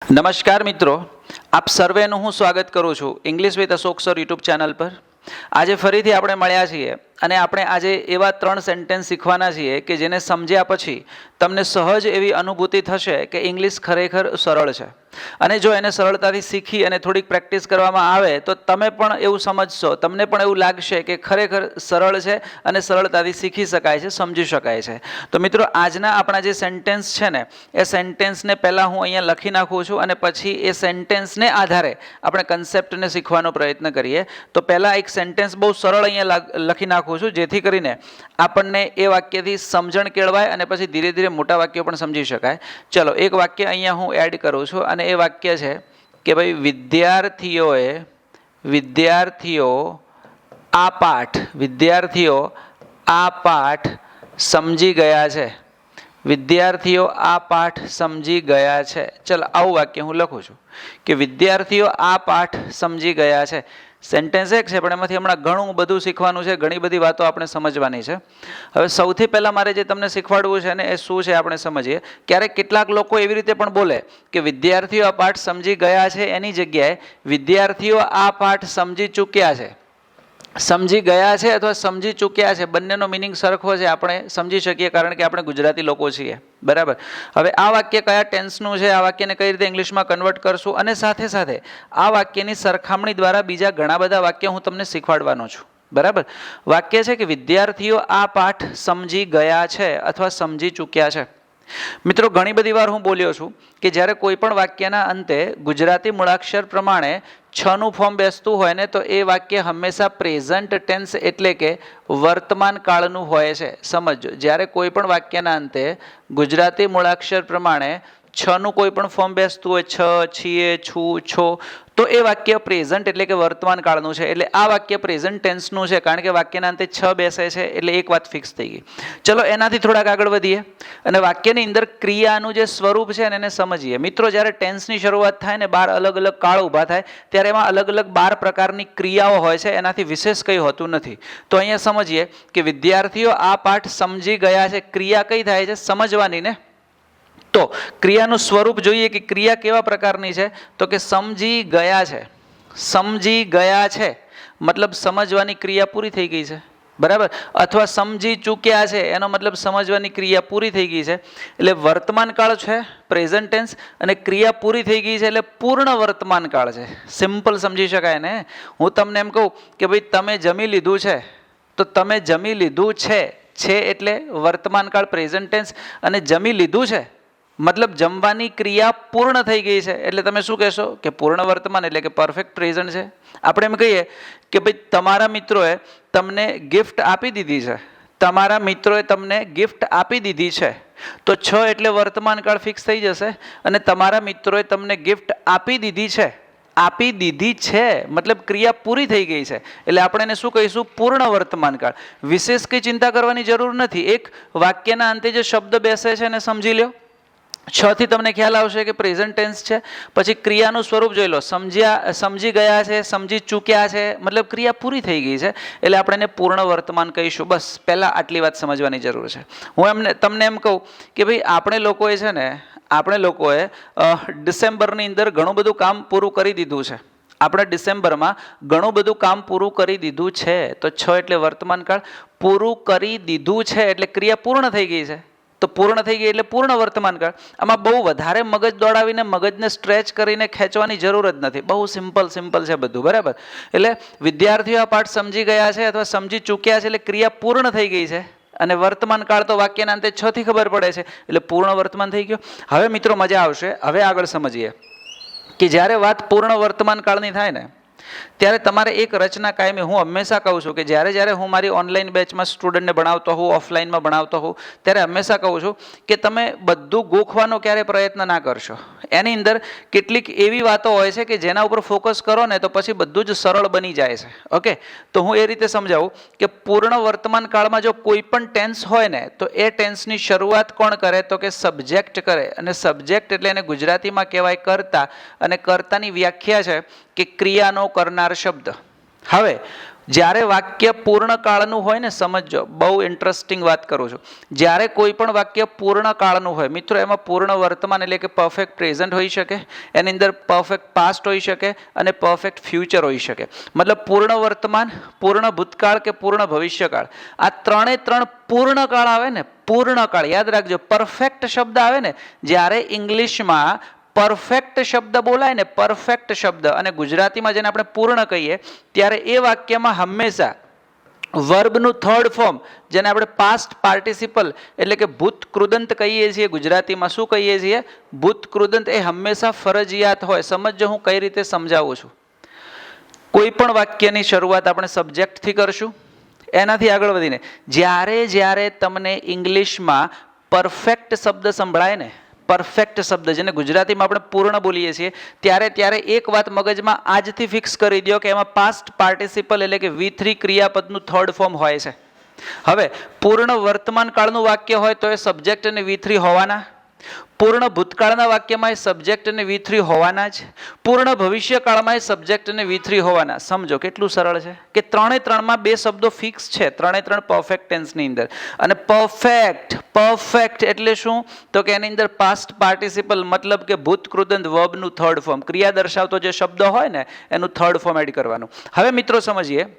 નમસ્કાર મિત્રો, આપ સર્વેનું હું સ્વાગત કરું છું English with Ashok sir YouTube channel પર। આજે ફરીથી આપણે મળ્યા છીએ અને આપણે આજે એવા 3 સેન્ટેન્સ શીખવાના છીએ કે જેને સમજ્યા પછી તમને સહજ એવી અનુભૂતિ થશે કે ઇંગ્લિશ ખરેખર સરળ છે અને જો એને સરળતાથી શીખી અને થોડીક પ્રેક્ટિસ કરવામાં આવે તો તમે પણ એવું સમજશો, તમને પણ એવું લાગશે કે ખરેખર સરળ છે અને સરળતાથી શીખી શકાય છે, સમજી શકાય છે। તો મિત્રો, આજના આપણા જે સેન્ટેન્સ છે ને એ સેન્ટેન્સને પહેલાં હું અહીંયા લખી નાખું છું અને પછી એ સેન્ટેન્સને આધારે આપણે કન્સેપ્ટને શીખવાનો પ્રયત્ન કરીએ। તો પહેલાં એક સેન્ટેન્સ બહુ સરળ અહીંયા લખી નાખું છું જેથી કરીને આપણને એ વાક્યથી સમજણ કેળવાય અને પછી ધીરે ધીરે મોટા વાક્યો પણ સમજી શકાય। ચલો, એક વાક્ય અહીંયા હું એડ કરું છું અને એ વાક્ય છે કે ભાઈ વિદ્યાર્થીઓ આ પાઠ સમજી ગયા છે। વિદ્યાર્થીઓ આ પાઠ સમજી ગયા છે। ચલો, આવું વાક્ય હું લખું છું કે વિદ્યાર્થીઓ આ પાઠ સમજી ગયા છે। સેન્ટેન્સ એક છે પણ એમાંથી હમણાં ઘણું બધું શીખવાનું છે, ઘણી બધી વાતો આપણે સમજવાની છે। હવે સૌથી પહેલાં મારે જે તમને શીખવાડવું છે ને એ શું છે આપણે સમજીએ। ક્યારેક કેટલાક લોકો એવી રીતે પણ બોલે કે વિદ્યાર્થીઓ આ પાઠ સમજી ગયા છે એની જગ્યાએ વિદ્યાર્થીઓ આ પાઠ સમજી ચૂક્યા છે। સમજી ગયા છે અથવા સમજી ચૂક્યા છે, બંનેનો મિનિંગ સરખો છે, આપણે સમજી શકીએ કારણ કે આપણે ગુજરાતી લોકો છીએ, બરાબર। હવે આ વાક્ય કયા ટેન્સનું છે, આ વાક્યને કઈ રીતે ઇંગ્લિશમાં કન્વર્ટ કરશું અને સાથે સાથે આ વાક્યની સરખામણી દ્વારા બીજા ઘણા બધા વાક્ય હું તમને શીખવાડવાનો છું, બરાબર। વાક્ય છે કે વિદ્યાર્થીઓ આ પાઠ સમજી ગયા છે અથવા સમજી ચૂક્યા છે। મિત્રો, ઘણી બધી વાર હું બોલ્યો છું કે જ્યારે કોઈ પણ વાક્યના અંતે ગુજરાતી મૂળાક્ષર પ્રમાણે છનું ફોર્મ બેસતું હોય ને તો એ વાક્ય હંમેશા પ્રેઝન્ટ ટેન્સ એટલે કે વર્તમાન કાળનું હોય છે। સમજો, જ્યારે કોઈ પણ વાક્યના અંતે ગુજરાતી મૂળાક્ષર પ્રમાણે છનું કોઈ પણ ફોર્મ બેસતું હોય, છ, છીએ, છું, છો, તો એ વાક્ય પ્રેઝન્ટ એટલે કે વર્તમાન કાળનું છે। એટલે આ વાક્ય પ્રેઝન્ટ ટેન્સનું છે કારણ કે વાક્યના અંતે છ બેસે છે, એટલે એક વાત ફિક્સ થઈ ગઈ। ચલો, એનાથી થોડાક આગળ વધીએ અને વાક્યની અંદર ક્રિયાનું જે સ્વરૂપ છે એને સમજીએ। મિત્રો, જ્યારે ટેન્સની શરૂઆત થાય ને 12 અલગ અલગ કાળ ઊભા થાય ત્યારે એમાં અલગ અલગ 12 પ્રકારની ક્રિયાઓ હોય છે, એનાથી વિશેષ કંઈ હોતું નથી। તો અહીંયા સમજીએ કે વિદ્યાર્થીઓ આ પાઠ સમજી ગયા છે, ક્રિયા કઈ થાય છે? સમજવાની ને। તો ક્રિયાનું સ્વરૂપ જોઈએ કે ક્રિયા કેવા પ્રકારની છે, તો કે સમજી ગયા છે। સમજી ગયા છે મતલબ સમજવાની ક્રિયા પૂરી થઈ ગઈ છે, બરાબર। અથવા સમજી ચૂક્યા છે એનો મતલબ સમજવાની ક્રિયા પૂરી થઈ ગઈ છે। એટલે વર્તમાન કાળ છે પ્રેઝન્ટ ટેન્સ અને ક્રિયા પૂરી થઈ ગઈ છે એટલે પૂર્ણ વર્તમાન કાળ છે। સિમ્પલ સમજી શકાય ને। હું તમને એમ કહું કે ભાઈ તમે જમી લીધું છે, તો તમે જમી લીધું છે એટલે વર્તમાન કાળ પ્રેઝન્ટ ટેન્સ અને જમી લીધું છે મતલબ જમવાની ક્રિયા પૂર્ણ થઈ ગઈ છે એટલે તમે શું કહેશો કે પૂર્ણ વર્તમાન એટલે કે પરફેક્ટ પ્રેઝન્ટ છે। આપણે એમ કહીએ કે ભાઈ તમારા મિત્રોએ તમને ગિફ્ટ આપી દીધી છે, તમારા મિત્રોએ તમને ગિફ્ટ આપી દીધી છે, તો છ એટલે વર્તમાન કાળ ફિક્સ થઈ જશે અને તમારા મિત્રોએ તમને ગિફ્ટ આપી દીધી છે મતલબ ક્રિયા પૂરી થઈ ગઈ છે એટલે આપણે એને શું કહીશું? પૂર્ણ વર્તમાન કાળ। વિશેષ કંઈ ચિંતા કરવાની જરૂર નથી। એક વાક્યના અંતે જે શબ્દ બેસે છે એને સમજી લો, છ થી તમને ખ્યાલ આવશે કે પ્રેઝન્ટ ટેન્સ છે। પછી ક્રિયાનું સ્વરૂપ જોઈ લો, સમજી ગયા છે, સમજી ચૂક્યા છે મતલબ ક્રિયા પૂરી થઈ ગઈ છે એટલે આપણે એને પૂર્ણ વર્તમાન કહીશું। બસ પહેલાં આટલી વાત સમજવાની જરૂર છે। હું તમને એમ કહું કે ભાઈ આપણે લોકોએ ડિસેમ્બરની અંદર ઘણું બધું કામ પૂરું કરી દીધું છે। આપણે ડિસેમ્બરમાં ઘણું બધું કામ પૂરું કરી દીધું છે, તો છ એટલે વર્તમાન કાળ, પૂરું કરી દીધું છે એટલે ક્રિયા પૂર્ણ થઈ ગઈ છે, તો પૂર્ણ થઈ ગઈ એટલે પૂર્ણ વર્તમાન કાળ। આમાં બહુ વધારે મગજ દોડાવીને મગજને સ્ટ્રેચ કરીને ખેંચવાની જરૂર જ નથી, બહુ સિમ્પલ છે બધું, બરાબર। એટલે વિદ્યાર્થીઓ આ પાઠ સમજી ગયા છે અથવા સમજી ચૂક્યા છે એટલે ક્રિયા પૂર્ણ થઈ ગઈ છે અને વર્તમાન કાળ તો વાક્યના અંતે છ થી ખબર પડે છે એટલે પૂર્ણ વર્તમાન થઈ ગયો। હવે મિત્રો મજા આવશે, હવે આગળ સમજીએ કે જ્યારે વાત પૂર્ણ વર્તમાન કાળની થાય ને ત્યારે તમારે એક રચના કાયમી, હું હંમેશા કહું છું કે જ્યારે હું મારી ઓનલાઈન બેચમાં સ્ટુડન્ટને ભણાવતો હોઉં, ઓફલાઈનમાં ભણાવતો હોઉં, ત્યારે હંમેશા કહું છું કે તમે બધું ગોખવાનો ક્યારે પ્રયત્ન ના કરશો। એની અંદર કેટલીક એવી વાતો હોય છે કે જેના ઉપર ફોકસ કરો ને તો પછી બધું જ સરળ બની જાય છે, ઓકે। તો હું એ રીતે સમજાવું કે પૂર્ણ વર્તમાન કાળમાં જો કોઈ પણ ટેન્સ હોય ને તો એ ટેન્સની શરૂઆત કોણ કરે તો કે સબ્જેક્ટ કરે, અને સબ્જેક્ટ એટલે એને ગુજરાતીમાં કહેવાય કર્તા, અને કર્તાની વ્યાખ્યા છે કે ક્રિયાનો કરનાર શબ્દ। હવે જ્યારે વાક્ય પૂર્ણકાળનું હોય ને, સમજજો, બહુ ઇન્ટરેસ્ટિંગ વાત કરું છું. જ્યારે કોઈ પણ વાક્ય પૂર્ણકાળનું હોય મિત્રો, એમાં પૂર્ણ વર્તમાન એટલે કે પરફેક્ટ પ્રેઝન્ટ હોઈ શકે, એની અંદર પરફેક્ટ પાસ્ટ હોઈ શકે અને પરફેક્ટ ફ્યુચર હોઈ શકે. મતલબ પૂર્ણ વર્તમાન, પૂર્ણ ભૂતકાળ કે પૂર્ણ ભવિષ્યકાળ, આ ત્રણે ત્રણ પૂર્ણકાળ આવે ને, પૂર્ણકાળ યાદ રાખજો. પરફેક્ટ શબ્દ આવે ને, જ્યારે ઇંગ્લિશમાં પરફેક્ટ શબ્દ બોલાય ને, પરફેક્ટ શબ્દ, અને ગુજરાતીમાં જેને આપણે પૂર્ણ કહીએ, ત્યારે એ વાક્યમાં હંમેશા વર્બનું થર્ડ ફોર્મ, જેને આપણે પાસ્ટ પાર્ટિસિપલ એટલે કે ભૂત કૃદંત કહીએ છીએ, ગુજરાતીમાં શું કહીએ છીએ? ભૂત કૃદંત. એ હંમેશા ફરજિયાત હોય. સમજો હું કઈ રીતે સમજાવું છું. કોઈ પણ વાક્યની શરૂઆત આપણે સબ્જેક્ટથી કરશું. એનાથી આગળ વધીને જ્યારે જ્યારે તમને ઇંગ્લિશમાં પરફેક્ટ શબ્દ સંભળાય ને, પરફેક્ટ શબ્દ જેને ગુજરાતીમાં આપણે પૂર્ણ બોલીએ છીએ, ત્યારે એક વાત મગજમાં આજથી ફિક્સ કરી દો કે એમાં પાસ્ટ પાર્ટિસિપલ એટલે કે V3 ક્રિયાપદનું થર્ડ ફોર્મ હોય છે. હવે પૂર્ણ વર્તમાન કાળનું વાક્ય હોય તો એ સબ્જેક્ટ અને V3 હોવાના. પૂર્ણ ભૂતકાળના વાક્યમાં એ સબ્જેક્ટ અને V3 હોવાના જ. પૂર્ણ ભવિષ્યકાળમાં એ સબ્જેક્ટ અને V3 હોવાના. સમજો કેટલું સરળ છે કે ત્રણે ત્રણમાં બે શબ્દો ફિક્સ છે, ત્રણે ત્રણ પરફેક્ટ ટેન્સની અંદર. અને પરફેક્ટ એટલે શું? તો કે એની અંદર પાસ્ટ પાર્ટિસિપલ મતલબ કે ભૂત કૃદંત વર્બનું થર્ડ ફોર્મ, ક્રિયા દર્શાવતો જે શબ્દ હોય ને એનું થર્ડ ફોર્મ એડ કરવાનું. હવે મિત્રો સમજીએ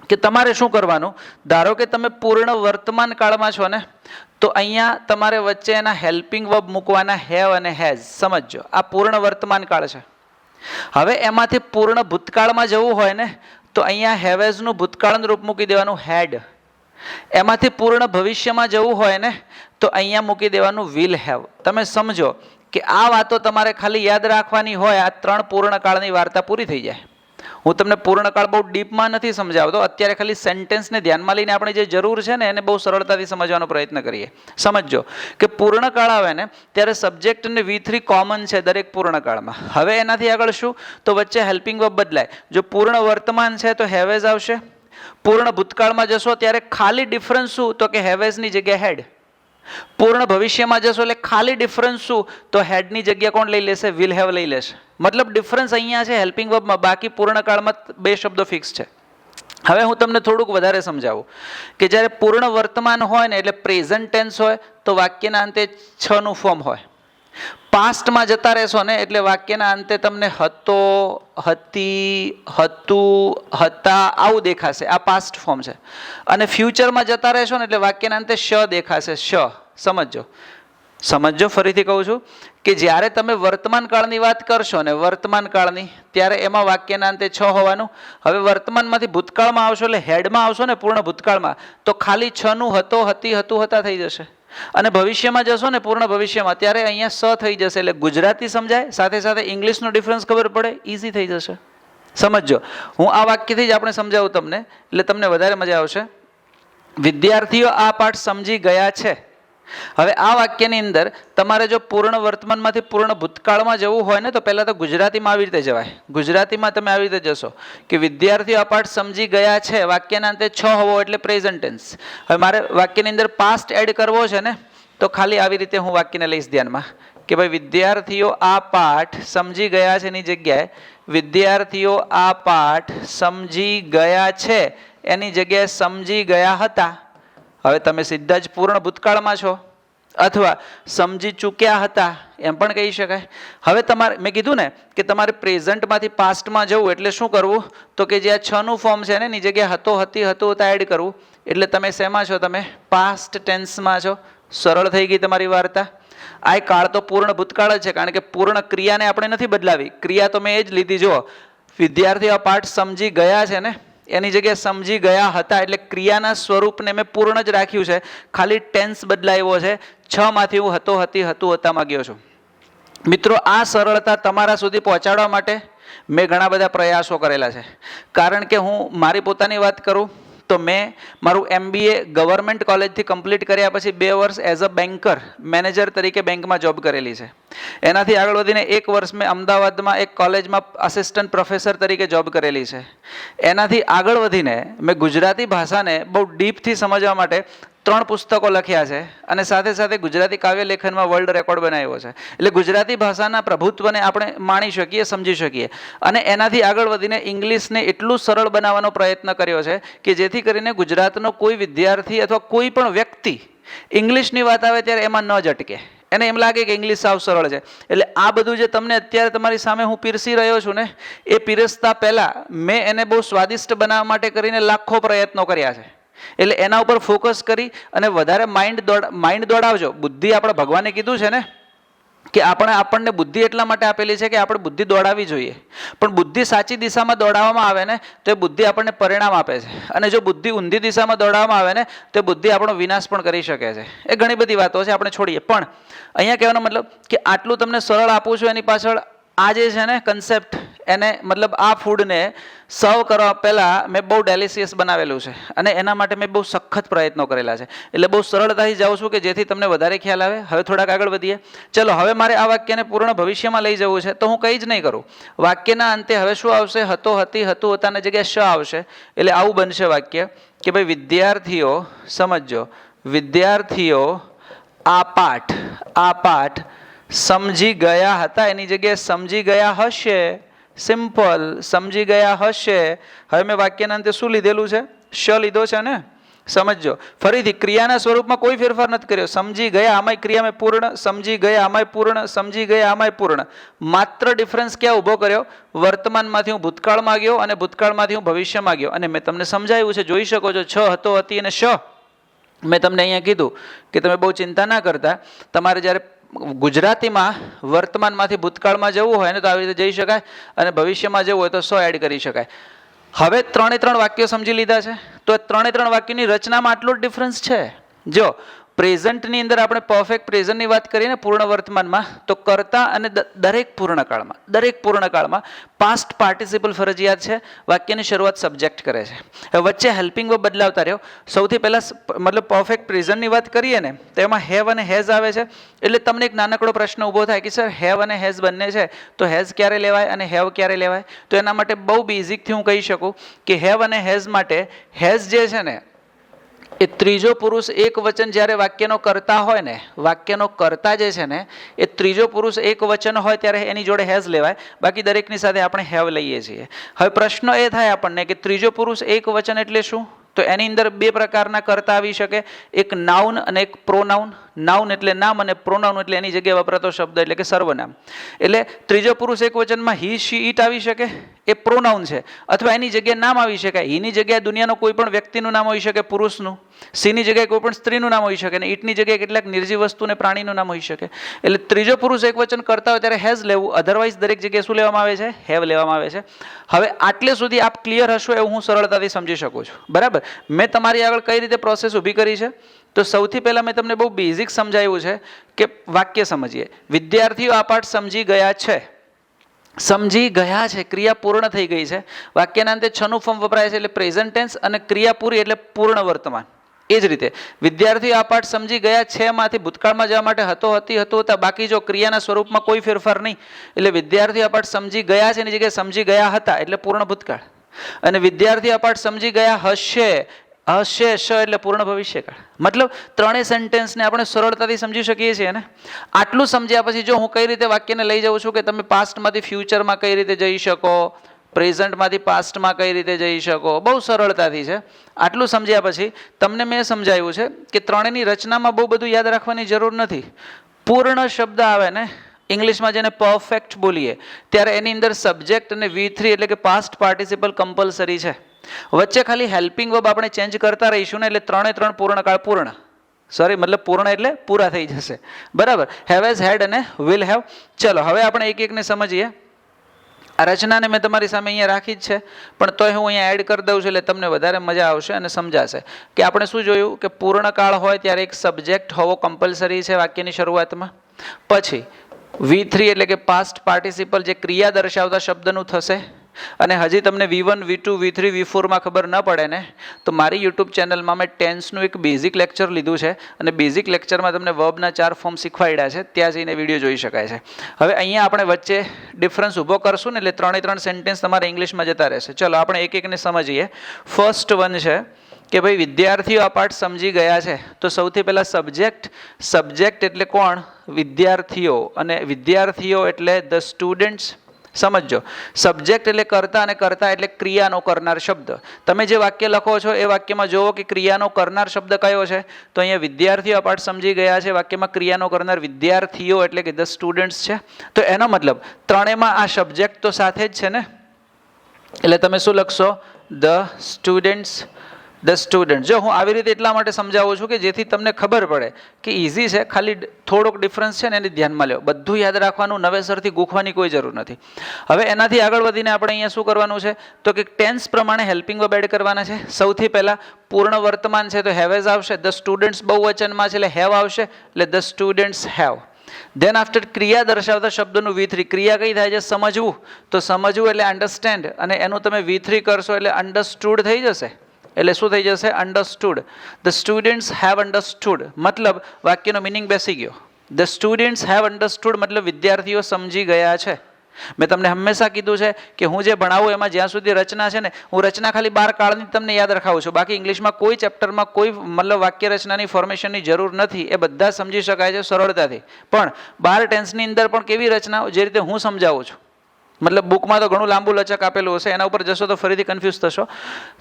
કે તમારે શું કરવાનું. ધારો કે તમે પૂર્ણ વર્તમાન કાળમાં છો ને, તો અહીંયા તમારે વચ્ચે એના હેલ્પિંગ વર્બ મૂકવાના, હેવ અને હેઝ. સમજો આ પૂર્ણ વર્તમાન કાળ છે. હવે એમાંથી પૂર્ણ ભૂતકાળમાં જવું હોય ને, તો અહીંયા હેવેઝનું ભૂતકાળનું રૂપ મૂકી દેવાનું, હેડ. એમાંથી પૂર્ણ ભવિષ્યમાં જવું હોય ને, તો અહીંયા મૂકી દેવાનું, વિલ હેવ. તમે સમજો કે આ વાતો તમારે ખાલી યાદ રાખવાની હોય, આ ત્રણ પૂર્ણકાળની વાર્તા પૂરી થઈ જાય. હું તમને પૂર્ણકાળ બહુ ડીપમાં નથી સમજાવતો, અત્યારે ખાલી સેન્ટેન્સને ધ્યાનમાં લઈને આપણે જે જરૂર છે ને એને બહુ સરળતાથી સમજવાનો પ્રયત્ન કરીએ. સમજો કે પૂર્ણકાળ આવે ને ત્યારે સબ્જેક્ટ અને V3 કોમન છે દરેક પૂર્ણકાળમાં. હવે એનાથી આગળ શું? તો વચ્ચે હેલ્પિંગ વર્બ બદલાય. જો પૂર્ણ વર્તમાન છે તો હેવેઝ આવશે. પૂર્ણ ભૂતકાળમાં જશો ત્યારે ખાલી ડિફરન્સ શું? તો કે હેવેઝની જગ્યાએ હેડ. પૂર્ણ ભવિષ્યમાં જશો એટલે ખાલી ડિફરન્સ શું? તો હેડની જગ્યા કોણ લઈ લેશે? વિલ હેવ લઈ લેશે. મતલબ ડિફરન્સ અહીંયા છે હેલ્પિંગ વર્બમાં, બાકી પૂર્ણકાળમાં બે શબ્દો ફિક્સ છે. હવે હું તમને થોડુંક વધારે સમજાવું કે જ્યારે પૂર્ણ વર્તમાન હોય ને એટલે પ્રેઝન્ટ ટેન્સ હોય તો વાક્યના અંતે છ નું ફોર્મ હોય. પાસ્ટમાં જતા રહેશો ને એટલે વાક્યના અંતે તમને હતો, હતી, હતું, હતા આવું દેખાશે. આ પાસ્ટ ફોર્મ છે. અને ફ્યુચરમાં જતા રહેશો ને એટલે વાક્યના અંતે શ દેખાશે, શ. સમજો ફરીથી કહું છું કે જ્યારે તમે વર્તમાન કાળની વાત કરશો ને, વર્તમાન કાળની, ત્યારે એમાં વાક્યના અંતે છ હોવાનું. હવે વર્તમાનમાંથી ભૂતકાળમાં આવશો એટલે હેડમાં આવશો ને, પૂર્ણ ભૂતકાળમાં, તો ખાલી છ નું હતો, હતી, હતું, હતા થઈ જશે. અને ભવિષ્યમાં જશો ને, પૂર્ણ ભવિષ્યમાં, ત્યારે અહીંયા સ થઈ જશે. એટલે ગુજરાતી સમજાય, સાથે સાથે ઇંગ્લિશનો ડિફરન્સ ખબર પડે, ઇઝી થઈ જશે. સમજો હું આ વાક્યથી જ આપણે સમજાવું તમને, એટલે તમને વધારે મજા આવશે. વિદ્યાર્થીઓ આ પાઠ સમજી ગયા છે. હવે આ વાક્યની અંદર તમારે જો પૂર્ણ વર્તમાનમાંથી પૂર્ણ ભૂતકાળમાં જવું હોય ને, તો પહેલાં તો ગુજરાતીમાં આવી રીતે જવાય. ગુજરાતીમાં તમે આવી રીતે જશો કે વિદ્યાર્થીઓ આ પાઠ સમજી ગયા છે, વાક્યના અંતે છ હોવો એટલે પ્રેઝન્ટ ટેન્સ. હવે મારે વાક્યની અંદર પાસ્ટ એડ કરવો છે ને, તો ખાલી આવી રીતે હું વાક્યને લઈશ ધ્યાનમાં કે ભાઈ વિદ્યાર્થીઓ આ પાઠ સમજી ગયા છે એની જગ્યાએ વિદ્યાર્થીઓ આ પાઠ સમજી ગયા છે એની જગ્યાએ સમજી ગયા હતા. હવે તમે સીધા જ પૂર્ણ ભૂતકાળમાં છો અથવા સમજી ચૂક્યા હતા એમ પણ કહી શકાય. હવે તમારે મેં કીધું ને કે તમારે પ્રેઝન્ટમાંથી પાસ્ટમાં જવું એટલે શું કરવું? તો કે જે આ છ નું ફોર્મ છે ને એની જગ્યાએ હતો, હતી, હતું, હતા એડ કરવું. એટલે તમે શેમાં છો? તમે પાસ્ટ ટેન્સમાં છો. સરળ થઈ ગઈ તમારી વાર્તા. આ કાળ તો પૂર્ણ ભૂતકાળ જ છે, કારણ કે પૂર્ણ ક્રિયાને આપણે નથી બદલાવી. ક્રિયા તો મેં એ જ લીધી. જો વિદ્યાર્થીઓ આ પાઠ સમજી ગયા છે ને એની જગ્યાએ સમજી ગયા હતા, એટલે ક્રિયાના સ્વરૂપને મેં પૂર્ણ જ રાખ્યું છે, ખાલી ટેન્સ બદલાવ્યો છે. છ માંથી હું હતો, હતી, હતું, હતામાં ગયો છું. મિત્રો આ સરળતા તમારા સુધી પહોંચાડવા માટે મેં ઘણા બધા પ્રયાસો કરેલા છે. કારણ કે હું મારી પોતાની વાત કરું તો મેં મારું MBA ગવર્મેન્ટ કોલેજથી કમ્પ્લીટ કર્યા પછી 2 વર્ષ એઝ અ બેન્કર મેનેજર તરીકે બેંકમાં જોબ કરેલી છે. એનાથી આગળ વધીને 1 વર્ષ મેં અમદાવાદમાં એક કોલેજમાં આસિસ્ટન્ટ પ્રોફેસર તરીકે જોબ કરેલી છે. એનાથી આગળ વધીને મેં ગુજરાતી ભાષાને બહુ ડીપથી સમજવા માટે 3 પુસ્તકો લખ્યા છે અને સાથે સાથે ગુજરાતી કાવ્ય લેખનમાં વર્લ્ડ રેકોર્ડ બનાવ્યો છે. એટલે ગુજરાતી ભાષાના પ્રભુત્વને આપણે માણી શકીએ, સમજી શકીએ. અને એનાથી આગળ વધીને ઇંગ્લિશને એટલું સરળ બનાવવાનો પ્રયત્ન કર્યો છે કે જેથી કરીને ગુજરાતનો કોઈ વિદ્યાર્થી અથવા કોઈ પણ વ્યક્તિ ઇંગ્લિશની વાત આવે ત્યારે એમાં ન ઝટકે. એને એમ લાગે કે ઇંગ્લિશ સાવ સરળ છે. એટલે આ બધું જે તમને અત્યારે તમારી સામે હું પીરસી રહ્યો છું ને, એ પીરસતા પહેલાં મેં એને બહુ સ્વાદિષ્ટ બનાવવા માટે કરીને લાખો પ્રયત્નો કર્યા છે. એટલે એના ઉપર ફોકસ કરી અને વધારે માઇન્ડ દોડાવજો. બુદ્ધિ આપણે ભગવાને કીધું છે ને કે આપણને બુદ્ધિ એટલા માટે આપેલી છે કે આપણે બુદ્ધિ દોડાવવી જોઈએ. પણ બુદ્ધિ સાચી દિશામાં દોડાવવામાં આવે ને તો એ બુદ્ધિ આપણને પરિણામ આપે છે. અને જો બુદ્ધિ ઊંધી દિશામાં દોડાવવામાં આવે ને તો બુદ્ધિ આપણો વિનાશ પણ કરી શકે છે. એ ઘણી બધી વાતો છે, આપણે છોડીએ. પણ અહીંયા કહેવાનો મતલબ કે આટલું તમને સરળ આપું છું એની પાછળ આ જે છે ને કન્સેપ્ટ, એને મતલબ આ ફૂડને સર્વ કરવા પહેલાં મેં બહુ ડેલિશિયસ બનાવેલું છે અને એના માટે મેં બહુ સખત પ્રયત્નો કરેલા છે. એટલે બહુ સરળતાથી જાઉં છું કે જેથી તમને વધારે ખ્યાલ આવે. હવે થોડાક આગળ વધીએ. ચલો, હવે મારે આ વાક્યને પૂર્ણ ભવિષ્યમાં લઈ જવું છે તો હું કંઈ જ નહીં કરું. વાક્યના અંતે હવે શું આવશે? હતો, હતી, હતું, હતાની જગ્યાએ શ આવશે. એટલે આવું બનશે વાક્ય કે ભાઈ વિદ્યાર્થીઓ, સમજો, વિદ્યાર્થીઓ આ પાઠ સમજી ગયા હતા એની જગ્યાએ સમજી ગયા હશે. સિમ્પલ, સમજી ગયા હશે. હવે મેં વાક્યના અંતે શું લીધેલું છે? શ લીધો છે ને. સમજો, ફરીથી ક્રિયાના સ્વરૂપમાં કોઈ ફેરફાર નથી કર્યો. સમજી ગયા આમાંય ક્રિયામાં પૂર્ણ, સમજી ગયા આમાંય પૂર્ણ, સમજી ગયા આમાંય પૂર્ણ. માત્ર ડિફરન્સ ક્યાં ઊભો કર્યો? વર્તમાનમાંથી હું ભૂતકાળમાં ગયો અને ભૂતકાળમાંથી હું ભવિષ્યમાં ગયો. અને મેં તમને સમજાવ્યું છે, જોઈ શકો છો, છ, હતો, હતી અને શ. મેં તમને અહીંયા કીધું કે તમે બહુ ચિંતા ના કરતા. તમારે જ્યારે ગુજરાતીમાં વર્તમાનમાંથી ભૂતકાળમાં જવું હોય ને તો આવી રીતે જઈ શકાય અને ભવિષ્યમાં જવું હોય તો 100 એડ કરી શકાય. હવે 3 વાક્યો સમજી લીધા છે. તો 3 વાક્યની રચનામાં આટલો જ ડિફરન્સ છે. જો પ્રેઝન્ટની અંદર આપણે પરફેક્ટ પ્રેઝન્ટની વાત કરીએ ને પૂર્ણ વર્તમાનમાં, તો કરતા અને દરેક પૂર્ણકાળમાં પાસ્ટ પાર્ટિસિપલ ફરજિયાત છે. વાક્યની શરૂઆત સબ્જેક્ટ કરે છે. હવે વચ્ચે હેલ્પિંગ વર્બ બદલાવતા રહ્યો. સૌથી પહેલાં મતલબ પરફેક્ટ પ્રેઝન્ટની વાત કરીએ ને તો એમાં હેવ અને હેઝ આવે છે. એટલે તમને એક નાનકડો પ્રશ્ન ઊભો થાય કે સર હેવ અને હેઝ બંને છે તો હેઝ ક્યારે લેવાય અને હેવ ક્યારે લેવાય? તો એના માટે બહુ બેઝિકથી હું કહી શકું કે હેવ અને હેઝ માટે હેઝ જે છે ને એ ત્રીજો પુરુષ એક વચન જ્યારે વાક્યનો કરતા હોય ને, વાક્યનો કરતા જે છે ને એ ત્રીજો પુરુષ એક વચન હોય ત્યારે એની જોડે હેઝ લેવાય. બાકી દરેકની સાથે આપણે હેવ લઈએ છીએ. હવે પ્રશ્ન એ થાય આપણને કે ત્રીજો પુરુષ એક વચન એટલે શું? તો એની અંદર 2 પ્રકારના કરતા આવી શકે, એક નાઉન અને એક પ્રોનાઉન. નાઉન એટલે નામ અને પ્રોનાઉન એટલે એની જગ્યાએ વપરાતો શબ્દ એટલે કે સર્વનામ. એટલે ત્રીજો પુરુષ એક વચનમાં હી, શી, ઈટ આવી શકે, એ પ્રોનાઉન છે. અથવા એની જગ્યાએ નામ આવી શકે. હીની જગ્યાએ દુનિયાનો કોઈ પણ વ્યક્તિનું નામ હોઈ શકે, પુરુષનું. સીની જગ્યાએ કોઈ પણ સ્ત્રીનું નામ હોઈ શકે અને ઈટની જગ્યાએ કેટલાક નિર્જીવ વસ્તુ અને પ્રાણીનું નામ હોઈ શકે. એટલે ત્રીજો પુરુષ એક વચન કરતા હોય ત્યારે હેઝ લેવું, અધરવાઇઝ દરેક જગ્યાએ શું લેવામાં આવે છે? હેવ લેવામાં આવે છે. હવે આટલે સુધી આપ ક્લિયર હશો એવું હું સરળતાથી સમજી શકું છું. બરાબર? મેં તમારી આગળ કઈ રીતે પ્રોસેસ ઊભી કરી છે? તો સૌથી પહેલાં મેં તમને બહુ બેઝિક સમજાવ્યું છે કે વાક્ય સમજીએ. વિદ્યાર્થીઓ આ પાઠ સમજી ગયા છે. સમજી ગયા છે, ક્રિયા પૂર્ણ થઈ ગઈ છે. વાક્યના અંતે છનું ફોર્મ વપરાય છે એટલે પ્રેઝન્ટ ટેન્સ અને ક્રિયા પૂરી એટલે પૂર્ણ વર્તમાન. એ જ રીતે વિદ્યાર્થીઓ આ પાઠ સમજી ગયા છે માંથી ભૂતકાળમાં જવા માટે હતો, હતી, હતું, હતા. બાકી જો ક્રિયાના સ્વરૂપમાં કોઈ ફેરફાર નહીં એટલે વિદ્યાર્થીઓ આ પાઠ સમજી ગયા છે એની જગ્યાએ સમજી ગયા હતા એટલે પૂર્ણ ભૂતકાળ. અને વિદ્યાર્થીઓ આ પાઠ સમજી ગયા હશે, શ એટલે પૂર્ણ ભવિષ્યકાળ. મતલબ 3 સેન્ટેન્સને આપણે સરળતાથી સમજી શકીએ છીએ ને. આટલું સમજ્યા પછી જો હું કઈ રીતે વાક્યને લઈ જાઉં છું કે તમે પાસ્ટમાંથી ફ્યુચરમાં કઈ રીતે જઈ શકો, પ્રેઝન્ટમાંથી પાસ્ટમાં કઈ રીતે જઈ શકો, બહુ સરળતાથી છે. આટલું સમજ્યા પછી તમને મેં સમજાવ્યું છે કે 3ની રચનામાં બહુ બધું યાદ રાખવાની જરૂર નથી. પૂર્ણ શબ્દ આવે ને ઇંગ્લિશમાં જેને પરફેક્ટ બોલીએ ત્યારે એની અંદર સબ્જેક્ટ અને V3 એટલે કે પાસ્ટ પાર્ટિસિપલ કમ્પલસરી છે. વચ્ચે ખાલી હેલ્પિંગ વર્બ આપણે ચેન્જ કરતા રહીશું ને એટલે 3 પૂર્ણકાળ પૂર્ણ. મતલબ પૂર્ણ એટલે પૂરા થઈ જશે. બરાબર? હેવ હેઝ, હેડ અને વિલ હેવ. ચલો હવે આપણે એક એકને સમજીએ. આ રચનાને મેં તમારી સામે અહીંયા રાખી જ છે પણ તોય હું અહીંયા એડ કરી દઉં છું એટલે તમને વધારે મજા આવશે અને સમજાશે કે આપણે શું જોયું કે પૂર્ણકાળ હોય ત્યારે એક સબ્જેક્ટ હોવો કમ્પલસરી છે વાક્યની શરૂઆતમાં. પછી V3 એટલે કે પાસ્ટ પાર્ટિસિપલ જે ક્રિયા દર્શાવતા શબ્દનું થશે. અને હજી તમને V1, V2, V3, V4માં ખબર ન પડે ને તો મારી યુટ્યુબ ચેનલમાં મેં ટેન્સનું એક બેઝિક લેક્ચર લીધું છે અને બેઝિક લેક્ચરમાં તમને વર્બના 4 ફોર્મ શીખવાડ્યા છે. ત્યાં જઈને વિડીયો જોઈ શકાય છે. હવે અહીંયા આપણે વચ્ચે ડિફરન્સ ઊભો કરશું ને એટલે 3 સેન્ટેન્સ તમારે ઇંગ્લિશમાં જતા રહેશે. ચલો આપણે એક એકને સમજીએ. ફર્સ્ટ વન છે કે ભાઈ વિદ્યાર્થીઓ આ પાઠ સમજી ગયા છે, તો સૌથી પહેલા સબ્જેક્ટ એટલે કોણ? વિદ્યાર્થીઓ, અને વિદ્યાર્થીઓ એટલે ધ સ્ટુડન્ટ્સ. સમજો, સબ્જેક્ટ એટલે કર્તા અને કર્તા એટલે ક્રિયાનો કરનાર શબ્દ. તમે જે વાક્ય લખો છો એ વાક્યમાં જોવો કે ક્રિયાનો કરનાર શબ્દ કયો છે, તો અહીંયા વિદ્યાર્થીઓ આ પાઠ સમજી ગયા છે વાક્યમાં ક્રિયાનો કરનાર વિદ્યાર્થીઓ એટલે કે ધ સ્ટુડન્ટ્સ છે. તો એનો મતલબ ત્રણેયમાં આ સબ્જેક્ટ તો સાથે જ છે ને, એટલે તમે શું લખશો? The students. The student. જો હું આવી રીતે એટલા માટે સમજાવું છું કે જેથી તમને ખબર પડે કે ઇઝી છે, ખાલી થોડોક ડિફરન્સ છે ને એને ધ્યાનમાં લો. બધું યાદ રાખવાનું, નવેસરથી ગૂંખવાની કોઈ જરૂર નથી. હવે એનાથી આગળ વધીને આપણે અહીંયા શું કરવાનું છે, તો કે ટેન્સ પ્રમાણે હેલ્પિંગ વર્બ એડ કરવાના છે. સૌથી પહેલા પૂર્ણ વર્તમાન છે તો હેવેઝ આવશે. ધ સ્ટુડન્ટ્સ બહુવચનમાં છે એટલે હેવ આવશે, એટલે the students have. Than after ક્રિયા દર્શાવતા શબ્દનું V3. ક્રિયા કઈ થાય છે? સમજવું. તો સમજવું એટલે અન્ડરસ્ટેન્ડ, અને એનું તમે V3 કરશો એટલે અન્ડરસ્ટુડ થઈ જશે. એટલે શું થઈ જશે? Understood. The students have understood, મતલબ વાક્યનો મિનિંગ બેસી ગયો. ધ સ્ટુડન્ટ્સ હેવ અન્ડરસ્ટુડ મતલબ વિદ્યાર્થીઓ સમજી ગયા છે. મેં તમને હંમેશા કીધું છે કે હું જે ભણાવું એમાં જ્યાં સુધી રચના છે ને, હું રચના ખાલી 12 કાળની તમને યાદ રખાવું છું. બાકી ઇંગ્લિશમાં કોઈ ચેપ્ટરમાં કોઈ મતલબ વાક્ય રચનાની ફોર્મેશનની જરૂર નથી. એ બધા સમજી શકાય છે સરળતાથી. પણ 12 ટેન્સની અંદર પણ કેવી રચનાઓ, જે રીતે હું સમજાવું છું. મતલબ બુકમાં તો ઘણું લાંબુ લચક આપેલું હશે, એના ઉપર જશો તો ફરીથી કન્ફ્યુઝ થશો.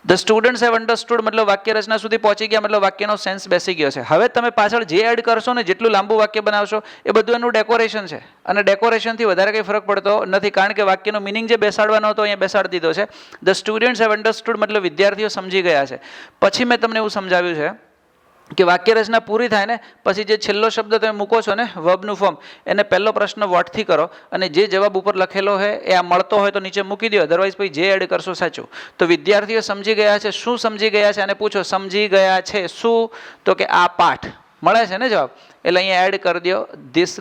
ધ સ્ટુડન્ટ્સ હેવ અન્ડરસ્ટુડ મતલબ વાક્ય રચના સુધી પહોંચી ગયા, મતલબ વાક્યનો સેન્સ બેસી ગયો છે. હવે તમે પાછળ જે એડ કરશો ને, જેટલું લાંબુ વાક્ય બનાવશો એ બધું એનું ડેકોરેશન છે, અને ડેકોરેશનથી વધારે કંઈ ફરક પડતો નથી, કારણ કે વાક્યનો મિનિંગ જે બેસાડવાનો હતો અહીંયા બેસાડી દીધો છે. ધ સ્ટુડન્ટ્સ હેવ અન્ડરસ્ટુડ મતલબ વિદ્યાર્થીઓ સમજી ગયા છે. પછી મેં તમને એવું સમજાવ્યું છે કે વાક્ય રચના પૂરી થાય ને પછી જે છેલ્લો શબ્દ તમે મૂકો છો ને, વર્બનું ફોર્મ, એને પહેલો પ્રશ્ન વોટથી કરો, અને જે જવાબ ઉપર લખેલો હોય એ આ મળતો હોય તો નીચે મૂકી દો, અધરવાઇઝ પછી જે એડ કરશો સાચું. તો વિદ્યાર્થીઓ સમજી ગયા છે. શું સમજી ગયા છે? અને પૂછો સમજી ગયા છે શું? તો કે આ પાઠ. મળે છે ને જવાબ? એટલે અહીંયા એડ કરી દો ધીસ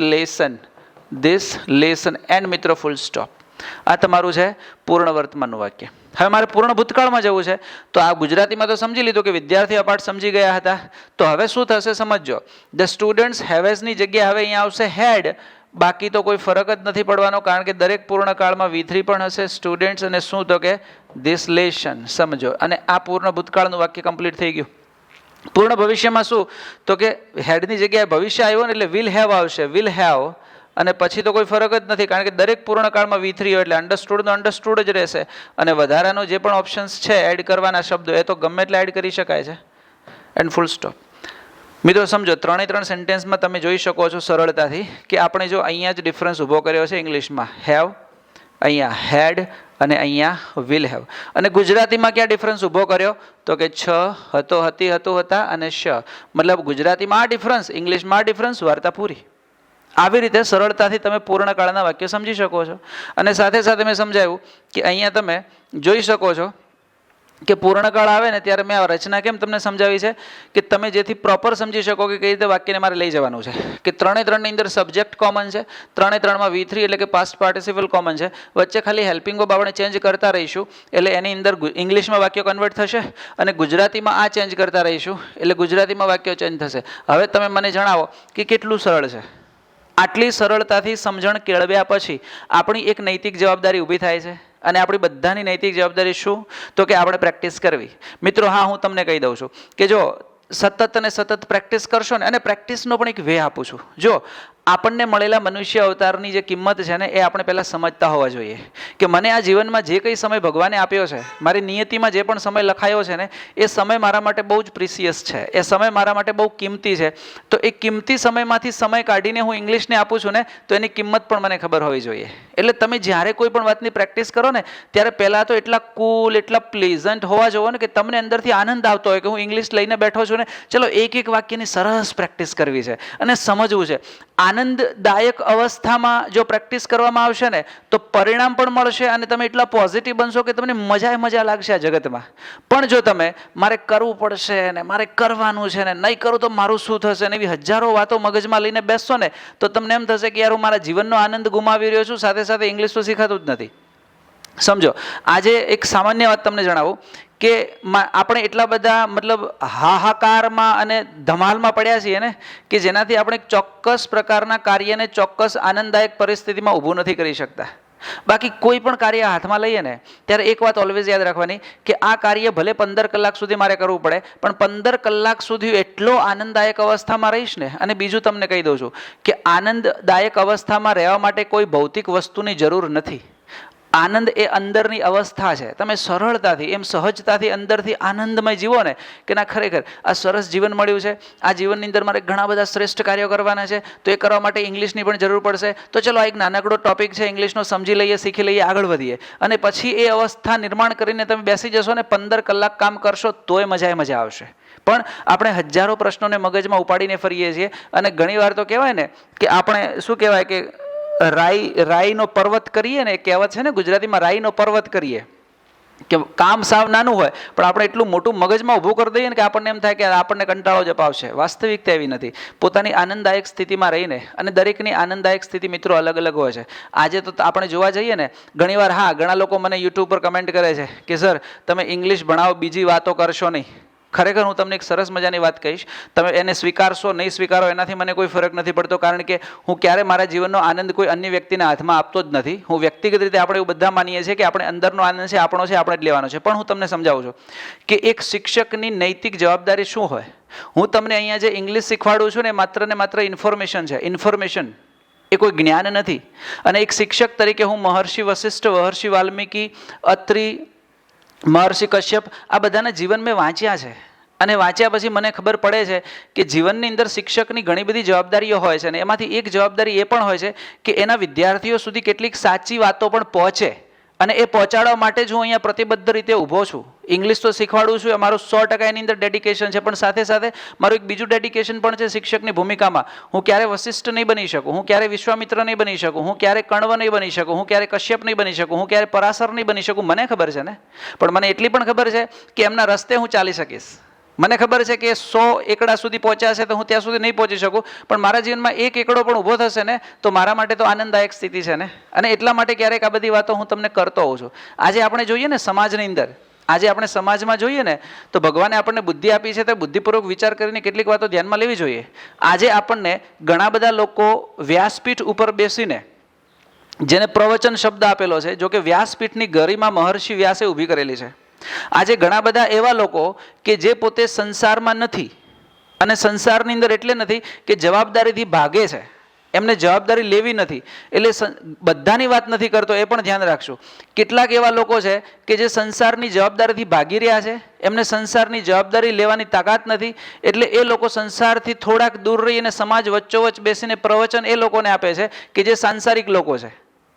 લેસન એન્ડ મિત્રો ફૂલ સ્ટોપ. આ તમારું છે પૂર્ણ વર્તમાનનું વાક્ય. હવે મારે પૂર્ણ ભૂતકાળમાં જવું છે, તો આ ગુજરાતીમાં તો સમજી લીધું કે વિદ્યાર્થીઓ પાઠ સમજી ગયા હતા. તો હવે શું થશે સમજો. ધ સ્ટુડન્ટ્સ હેવેઝની જગ્યાએ હવે અહીંયા આવશે હેડ. બાકી તો કોઈ ફરક જ નથી પડવાનો, કારણ કે દરેક પૂર્ણકાળમાં V3 પણ હશે. સ્ટુડન્ટ્સ અને શું? તો કે ધીસ લેસન. સમજો, અને આ પૂર્ણ ભૂતકાળનું વાક્ય કમ્પ્લીટ થઈ ગયું. પૂર્ણ ભવિષ્યમાં શું? તો કે હેડની જગ્યાએ ભવિષ્ય આવ્યો ને એટલે વિલ હેવ આવશે. વિલ હેવ, અને પછી તો કોઈ ફરક જ નથી, કારણ કે દરેક પૂર્ણકાળમાં V3 હોય એટલે અન્ડરસ્ટુડનો અન્ડરસ્ટુડ જ રહેશે. અને વધારાનો જે પણ ઓપ્શન્સ છે એડ કરવાના શબ્દો, એ તો ગમે એટલા એડ કરી શકાય છે. And full stop. મિત્રો સમજો, 3 સેન્ટેન્સમાં તમે જોઈ શકો છો સરળતાથી કે આપણે જો અહીંયા જ ડિફરન્સ ઊભો કર્યો છે ઇંગ્લિશમાં હેવ, અહીંયા હેડ, અને અહીંયા વિલ હેવ. અને ગુજરાતીમાં ક્યાં ડિફરન્સ ઊભો કર્યો? તો કે છ, હતો, હતી, હતું, હતા અને શ. મતલબ ગુજરાતીમાં આ ડિફરન્સ, ઇંગ્લિશમાં આ ડિફરન્સ, વાર્તા પૂરી. આવી રીતે સરળતાથી તમે પૂર્ણકાળના વાક્ય સમજી શકો છો. અને સાથે સાથે મેં સમજાવ્યું કે અહીંયા તમે જોઈ શકો છો કે પૂર્ણકાળ આવે ને ત્યારે મેં આ રચના કેમ તમને સમજાવી છે કે તમે જેથી પ્રોપર સમજી શકો કે કઈ રીતે વાક્યને મારે લઈ જવાનું છે. કે 3ની અંદર સબ્જેક્ટ કોમન છે, 3માં V3 એટલે કે પાસ્ટ પાર્ટિસિપલ કોમન છે. વચ્ચે ખાલી હેલ્પિંગ વર્બ આપણે ચેન્જ કરતા રહીશું, એટલે એની અંદર ઇંગ્લિશમાં વાક્યો કન્વર્ટ થશે, અને ગુજરાતીમાં આ ચેન્જ કરતા રહીશું એટલે ગુજરાતીમાં વાક્યો ચેન્જ થશે. હવે તમે મને જણાવો કે કેટલું સરળ છે. આટલી સરળતાથી સમજણ કેળવ્યા પછી આપણી એક નૈતિક જવાબદારી ઊભી થાય છે. અને આપણી બધાની નૈતિક જવાબદારી શું? તો કે આપણે પ્રેક્ટિસ કરવી. મિત્રો હા, હું તમને કહી દઉં છું કે જો સતત અને સતત પ્રેક્ટિસ કરશો ને, અને પ્રેક્ટિસનો પણ એક વે આપું છું. જો આપણને મળેલા મનુષ્ય અવતારની જે કિંમત છે ને, એ આપણે પહેલાં સમજતા હોવા જોઈએ કે મને આ જીવનમાં જે કંઈ સમય ભગવાને આપ્યો છે, મારી નિયતિમાં જે પણ સમય લખાયો છે ને, એ સમય મારા માટે બહુ જ પ્રિસિયસ છે, એ સમય મારા માટે બહુ કિંમતી છે. તો એ કિંમતી સમયમાંથી સમય કાઢીને હું ઇંગ્લિશને આપું છું ને, તો એની કિંમત પણ મને ખબર હોવી જોઈએ. એટલે તમે જ્યારે કોઈ પણ વાતની પ્રેક્ટિસ કરો ને, ત્યારે પહેલાં તો એટલા કૂલ, એટલા પ્લેઝન્ટ હોવા જોવો ને કે તમને અંદરથી આનંદ આવતો હોય કે હું ઇંગ્લિશ લઈને બેઠો છું ને, ચલો એક એક વાક્યની સરસ પ્રેક્ટિસ કરવી છે અને સમજવું છે. આનંદદાયક અવસ્થામાં જો પ્રેક્ટિસ કરવામાં આવશે ને, તો પરિણામ પણ મળશે અને તમે એટલા પોઝિટિવ બનશો કે તમને મજા લાગશે આ જગતમાં. પણ જો તમે મારે કરવું પડશે ને, મારે કરવાનું છે ને, નહીં કરું તો મારું શું થશે ને, એવી હજારો વાતો મગજમાં લઈને બેસશો ને, તો તમને એમ થશે કે યાર હું મારા જીવનનો આનંદ ગુમાવી રહ્યો છું, સાથે સાથે ઇંગ્લિશ તો શીખાતું જ નથી. સમજો, આજે એક સામાન્ય વાત તમને જણાવું કે આપણે એટલા બધા મતલબ હાહાકારમાં અને ધમાલમાં પડ્યા છીએ ને, કે જેનાથી આપણે ચોક્કસ પ્રકારના કાર્યને ચોક્કસ આનંદદાયક પરિસ્થિતિમાં ઊભું નથી કરી શકતા. બાકી કોઈ પણ કાર્ય હાથમાં લઈએ ને ત્યારે એક વાત ઓલવેઝ યાદ રાખવાની કે આ કાર્ય ભલે 15 કલાક સુધી મારે કરવું પડે, પણ 15 કલાક સુધી એટલો આનંદદાયક અવસ્થામાં રહીશ ને. અને બીજું તમને કહી દઉં છું કે આનંદદાયક અવસ્થામાં રહેવા માટે કોઈ ભૌતિક વસ્તુની જરૂર નથી. આનંદ એ અંદરની અવસ્થા છે. તમે સરળતાથી એમ સહજતાથી અંદરથી આનંદમય જીવો ને કે ના ખરેખર આ સરસ જીવન મળ્યું છે, આ જીવનની અંદર મારે ઘણા બધા શ્રેષ્ઠ કાર્યો કરવાના છે, તો એ કરવા માટે ઇંગ્લિશની પણ જરૂર પડશે, તો ચલો આ એક નાનકડો ટોપિક છે, ઇંગ્લિશનો સમજી લઈએ, શીખી લઈએ, આગળ વધીએ. અને પછી એ અવસ્થા નિર્માણ કરીને તમે બેસી જશો ને 15 કલાક કામ કરશો તોય મજા આવશે. પણ આપણે હજારો પ્રશ્નોને મગજમાં ઉપાડીને ફરીએ છીએ. અને ઘણીવાર તો કહેવાય ને કે આપણે શું કહેવાય કે રાઈનો પર્વત કરીએ ને, કહેવત છે ને ગુજરાતીમાં, રાઈનો પર્વત કરીએ કે કામ સાવ નાનું હોય પણ આપણે એટલું મોટું મગજમાં ઊભું કરી દઈએ ને કે આપણને એમ થાય કે આપણને કંટાળો જ અપાવશે. વાસ્તવિકતા એવી નથી. પોતાની આનંદદાયક સ્થિતિમાં રહીને, અને દરેકની આનંદદાયક સ્થિતિ મિત્રો અલગ અલગ હોય છે. આજે તો આપણે જોવા જઈએ ને ઘણીવાર, હા, ઘણા લોકો મને યુટ્યુબ પર કમેન્ટ કરે છે કે સર તમે ઇંગ્લિશ ભણાવો, બીજી વાતો કરશો નહીં. ખરેખર હું તમને એક સરસ મજાની વાત કહીશ, તમે એને સ્વીકારશો નહીં સ્વીકારો એનાથી મને કોઈ ફરક નથી પડતો, કારણ કે હું ક્યારે મારા જીવનનો આનંદ કોઈ અન્ય વ્યક્તિના હાથમાં આપતો જ નથી. હું વ્યક્તિગત રીતે આપણે એવું બધા માનીએ છીએ કે આપણે અંદરનો આનંદ છે આપણો છે, આપણે જ લેવાનો છે. પણ હું તમને સમજાવું છું કે એક શિક્ષકની નૈતિક જવાબદારી શું હોય. હું તમને અહીંયા જે ઇંગ્લિશ શીખવાડું છું ને માત્ર ઇન્ફોર્મેશન છે. ઇન્ફોર્મેશન એ કોઈ જ્ઞાન નથી. અને એક શિક્ષક તરીકે હું મહર્ષિ વશિષ્ઠ, મહર્ષિ વાલ્મીકી, અત્રિ, મહર્ષિ કશ્યપ આ બધાના જીવન મેં વાંચ્યા છે. અને વાંચ્યા પછી મને ખબર પડે છે કે જીવનની અંદર શિક્ષકની ઘણી બધી જવાબદારીઓ હોય છે. અને એમાંથી એક જવાબદારી એ પણ હોય છે કે એના વિદ્યાર્થીઓ સુધી કેટલીક સાચી વાતો પણ પહોંચે. અને એ પહોંચાડવા માટે જ હું અહીંયા પ્રતિબદ્ધ રીતે ઊભો છું. ઇંગ્લિશ તો શીખવાડું છું, મારું 100% એની અંદર ડેડિકેશન છે. પણ સાથે સાથે મારું એક બીજું ડેડિકેશન પણ છે શિક્ષકની ભૂમિકામાં. હું ક્યારે વશિષ્ઠ નહીં બની શકું, હું ક્યારે વિશ્વામિત્ર નહીં બની શકું, હું ક્યારે કણવ નહીં બની શકું, હું ક્યારે કશ્યપ નહીં બની શકું, હું ક્યારે પરાશર નહીં બની શકું. મને ખબર છે ને, પણ મને એટલી પણ ખબર છે કે એમના રસ્તે હું ચાલી શકીશ. મને ખબર છે કે 100 એકડા સુધી પહોંચ્યા છે તો હું ત્યાં સુધી નહીં પહોંચી શકું, પણ મારા જીવનમાં 1 એકડો પણ ઊભો થશે ને તો મારા માટે તો આનંદદાયક સ્થિતિ છે ને. અને એટલા માટે ક્યારેક આ બધી વાતો હું તમને કરતો હોઉં છું. આજે આપણે જોઈએ ને સમાજની અંદર, આજે આપણે સમાજમાં જોઈએ ને તો ભગવાને આપણને બુદ્ધિ આપી છે, તો બુદ્ધિપૂર્વક વિચાર કરીને કેટલીક વાતો ધ્યાનમાં લેવી જોઈએ. આજે આપણને ઘણા બધા લોકો વ્યાસપીઠ ઉપર બેસીને, જેને પ્રવચન શબ્દ આપેલો છે, જો કે વ્યાસપીઠની ગરિમા મહર્ષિ વ્યાસે ઊભી કરેલી છે. આજે ઘણા બધા એવા લોકો કે જે પોતે સંસારમાં નથી, અને સંસારની અંદર એટલે નથી કે જવાબદારીથી ભાગે છે, એમને જવાબદારી લેવી નથી. એટલે બધાની વાત નથી કરતો, એ પણ ધ્યાન રાખશું. કેટલાક એવા લોકો છે કે જે સંસારની જવાબદારીથી ભાગી રહ્યા છે, એમને સંસારની જવાબદારી લેવાની તાકાત નથી. એટલે એ લોકો સંસારથી થોડાક દૂર રહીને સમાજ વચ્ચોવચ્ચ બેસીને પ્રવચન એ લોકોને આપે છે કે જે સાંસારિક લોકો છે.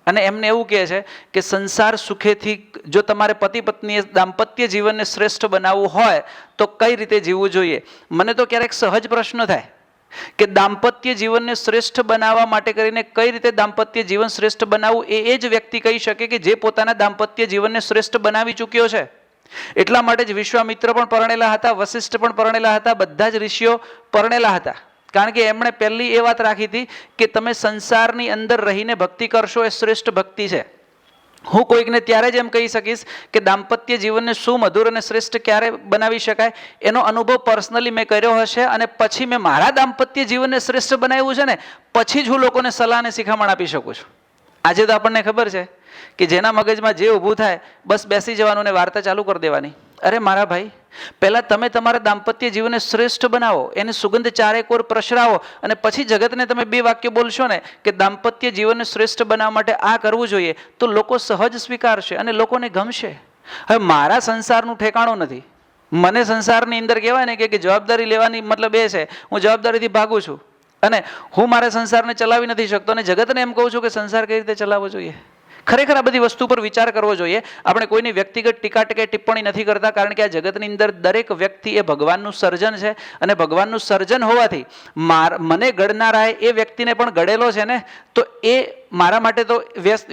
અને એમને એવું કહે છે કે સંસાર સુખેથી, જો તમારે પતિ પત્નીએ દાંપત્ય જીવનને શ્રેષ્ઠ બનાવવું હોય તો કઈ રીતે જીવવું જોઈએ. મને તો ક્યારેક સહજ પ્રશ્ન થાય કે દાંપત્ય જીવનને શ્રેષ્ઠ બનાવવા માટે કરીને કઈ રીતે દાંપત્ય જીવન શ્રેષ્ઠ બનાવવું એ જ વ્યક્તિ કહી શકે કે જે પોતાના દાંપત્ય જીવનને શ્રેષ્ઠ બનાવી ચૂક્યો છે. એટલા માટે જ વિશ્વામિત્ર પણ પરણેલા હતા, વશિષ્ઠ પણ પરણેલા હતા, બધા જ ઋષિઓ પરણેલા હતા. કારણ કે એમણે પહેલી એ વાત રાખી હતી કે તમે સંસારની અંદર રહીને ભક્તિ કરશો એ શ્રેષ્ઠ ભક્તિ છે. હું કોઈકને ત્યારે જ એમ કહી શકીશ કે દાંપત્ય જીવનને શું મધુર અને શ્રેષ્ઠ ક્યારે બનાવી શકાય એનો અનુભવ પર્સનલી મેં કર્યો હશે, અને પછી મેં મારા દાંપત્ય જીવનને શ્રેષ્ઠ બનાવ્યું છે ને પછી જ હું લોકોને સલાહ અને શિખામણ આપી શકું છું. આજે તો આપણને ખબર છે કે જેના મગજમાં જે ઊભું થાય બસ બેસી જવાનું ને વાર્તા ચાલુ કરી દેવાની. અરે મારા ભાઈ, પહેલાં તમે તમારા દાંપત્ય જીવનને શ્રેષ્ઠ બનાવો, એની સુગંધ ચારેકોર પ્રસરાવો, અને પછી જગતને તમે 2 વાક્ય બોલશો ને કે દાંપત્ય જીવનને શ્રેષ્ઠ બનાવવા માટે આ કરવું જોઈએ, તો લોકો સહજ સ્વીકારશે અને લોકોને ગમશે. હવે મારા સંસારનું ઠેકાણું નથી. મને સંસારની અંદર કહેવાય ને કે જવાબદારી લેવાની મતલબ એ છે હું જવાબદારીથી ભાગું છું, અને હું મારા સંસારને ચલાવી નથી શકતો, અને જગતને એમ કહું છું કે સંસાર કઈ રીતે ચલાવવો જોઈએ. ખરેખર આ બધી વસ્તુ પર વિચાર કરવો જોઈએ. આપણે કોઈની વ્યક્તિગત ટીકા કે ટિપ્પણી નથી કરતા, કારણ કે આ જગતની અંદર દરેક વ્યક્તિ એ ભગવાનનું સર્જન છે, અને ભગવાનનું સર્જન હોવાથી મને ઘડનારાએ એ વ્યક્તિને પણ ઘડેલો છે ને, તો એ મારા માટે તો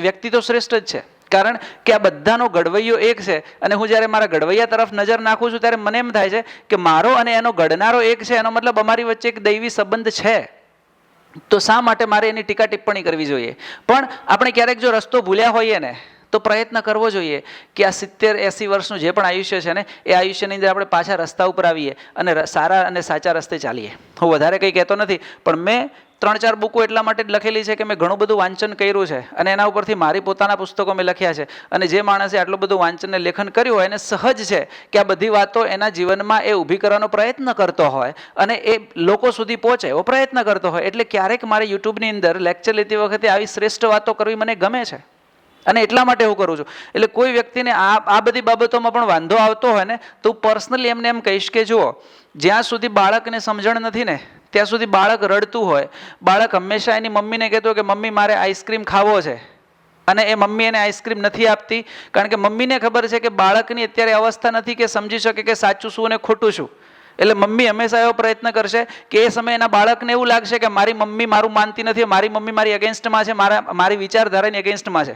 વ્યક્તિ તો શ્રેષ્ઠ જ છે. કારણ કે આ બધાનો ઘડવૈયો એક છે, અને હું જ્યારે મારા ઘડવૈયા તરફ નજર નાખું છું ત્યારે મને એમ થાય છે કે મારો અને એનો ઘડનારો એક છે. એનો મતલબ અમારી વચ્ચે એક દૈવી સંબંધ છે. તો શા માટે મારે એની ટીકા ટિપ્પણી કરવી જોઈએ? પણ આપણે ક્યારેક જો રસ્તો ભૂલ્યા હોઈએ ને તો પ્રયત્ન કરવો જોઈએ કે આ 70-80 વર્ષનું જે પણ આયુષ્ય છે ને એ આયુષ્યની અંદર આપણે પાછા રસ્તા ઉપર આવીએ અને સારા અને સાચા રસ્તે ચાલીએ. હું વધારે કંઈ કહેતો નથી, પણ મેં 3-4 બુકો એટલા માટે જ લખેલી છે કે મેં ઘણું બધું વાંચન કર્યું છે અને એના ઉપરથી મારી પોતાના પુસ્તકો મેં લખ્યા છે. અને જે માણસે આટલું બધું વાંચન ને લેખન કર્યું હોય એને સહજ છે કે આ બધી વાતો એના જીવનમાં એ ઊભી કરવાનો પ્રયત્ન કરતો હોય અને એ લોકો સુધી પહોંચે એવો પ્રયત્ન કરતો હોય. એટલે ક્યારેક મારે યુટ્યુબની અંદર લેક્ચર લેતી વખતે આવી શ્રેષ્ઠ વાતો કરવી મને ગમે છે અને એટલા માટે હું કરું છું. એટલે કોઈ વ્યક્તિને આ બધી બાબતોમાં પણ વાંધો આવતો હોય ને તો હું પર્સનલી એમને એમ કહીશ કે જુઓ, જ્યાં સુધી બાળકને સમજણ નથી ને ત્યાં સુધી બાળક રડતું હોય. બાળક હંમેશા એની મમ્મીને કહેતો કે મમ્મી મારે આઈસ્ક્રીમ ખાવો છે અને એ મમ્મી એને આઈસ્ક્રીમ નથી આપતી, કારણ કે મમ્મીને ખબર છે કે બાળકની અત્યારે અવસ્થા નથી કે સમજી શકે કે સાચું શું અને ખોટું શું. એટલે મમ્મી હંમેશા એવો પ્રયત્ન કરશે કે એ સમયે એના બાળકને એવું લાગશે કે મારી મમ્મી મારું માનતી નથી, મારી મમ્મી મારી અગેન્સ્ટમાં છે, મારી વિચારધારાની અગેન્સ્ટમાં છે.